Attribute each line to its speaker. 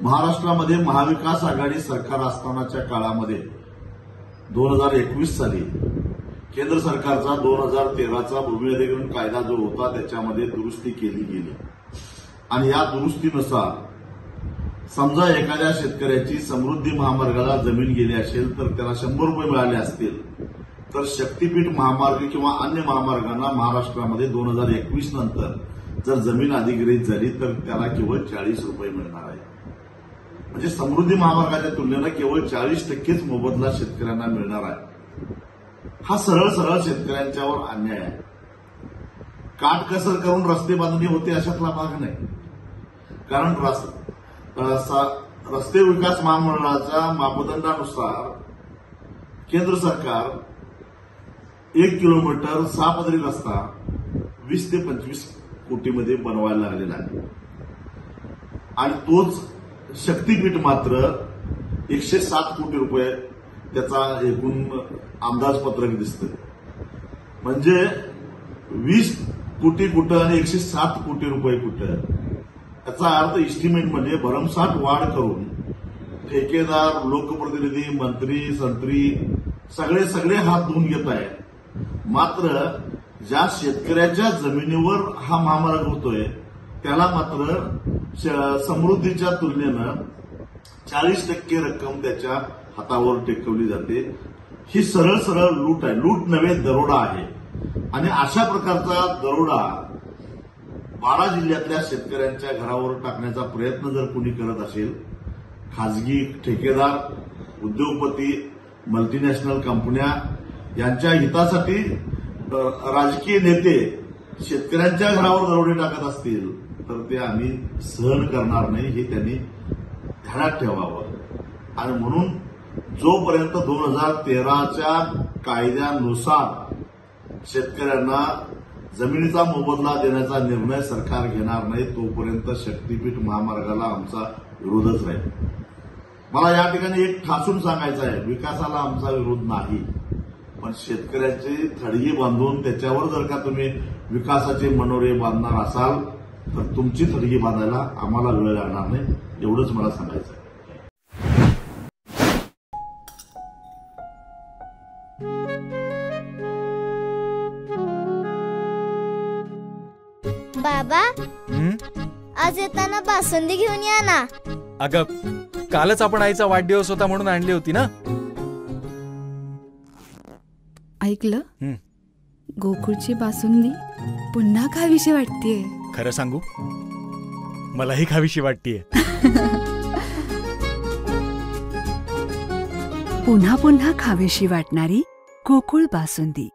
Speaker 1: महाराष्ट्रामध्ये महाविकास आघाडी सरकार असतानाच्या काळामध्ये 2021 साली केंद्र सरकारचा 2013चा भूमी अधिग्रहण कायदा जो होता त्याच्यामध्ये दुरुस्ती केली गेली आणि या दुरुस्तीनुसार समजा एखाद्या शेतकऱ्याची समृद्धी महामार्गाला जमीन गेली असेल तर त्याला 100 रुपये मिळाले असतील तर शक्तीपीठ महामार्ग किंवा अन्य महामार्गांना महाराष्ट्रामध्ये 2021 नंतर जर जमीन अधिग्रहित झाली तर त्याला केवळ 40 रुपये मिळणार आहे. म्हणजे समृद्धी महामार्गाच्या तुलनेनं केवळ 40%च मोबदला शेतकऱ्यांना मिळणार आहे. हा सरळ सरळ शेतकऱ्यांच्यावर अन्याय आहे. काटकसर करून रस्ते बांधणी होते अशातला भाग नाही. कारण रस्ते विकास महामंडळाच्या मापदंडानुसार केंद्र सरकार 1 किलोमीटर 6 पदरी रस्ता 20 ते 25 कोटीमध्ये बनवायला लागलेला आहे आणि तोच शक्तीपीठ मात्र 107 कोटी रुपये त्याचा एकूण अंदाजपत्रक दिसतं. म्हणजे 20 कोटी कुठं आणि 107 कोटी रुपये कुठं. याचा अर्थ इस्टिमेटमध्ये भरमसाठ वाढ करून ठेकेदार, लोकप्रतिनिधी, मंत्री, संत्री सगळे हात धुवून घेत आहेत. मात्र ज्या शेतकऱ्याच्या जमिनीवर हा महामार्ग होतोय त्याला मात्र समृद्धीच्या तुलनेनं 40% रक्कम त्याच्या हातावर टेकवली जाते. ही सरळ सरळ लूट आहे. लूट नव्हे, दरोडा आहे. आणि अशा प्रकारचा दरोडा 12 जिल्ह्यातल्या शेतकऱ्यांच्या घरावर टाकण्याचा प्रयत्न जर कोणी करत असेल, खाजगी ठेकेदार, उद्योगपती, मल्टीनॅशनल कंपन्या यांच्या हितासाठी राजकीय नेते शेतकऱ्यांच्या घरावर दरोडे टाकत असतील तर ते आम्ही सहन करणार नाही, हे त्यांनी ध्यानात ठेवावं. आणि म्हणून जोपर्यंत 2013च्या कायद्यानुसार शेतकऱ्यांना जमिनीचा मोबदला देण्याचा निर्णय सरकार घेणार नाही तोपर्यंत शक्तीपीठ महामार्गाला आमचा विरोधच राहील. मला या ठिकाणी एक ठासून सांगायचं आहे, विकासाला आमचा विरोध नाही, पण शेतकऱ्याची थडगी बांधून त्याच्यावर जर का तुम्ही विकासाचे मनोरे बांधणार असाल तर तुमची थडगी बांधायला आम्हाला वेळ लागणार नाही, एवढंच मला सांगायचं आहे.
Speaker 2: बाबा, आज येताना बासुंदी घेऊन या ना.
Speaker 3: अगं, कालच आपण आईचा वाढदिवस होता म्हणून आणली होती ना.
Speaker 4: ऐकलं, गोकुळची बासुंदी पुन्हा खावीशी वाटतेय.
Speaker 3: खरं सांगू, मलाही खावीशी वाटतेय.
Speaker 4: पुन्हा पुन्हा खावीशी वाटणारी गोकुळ बासुंदी.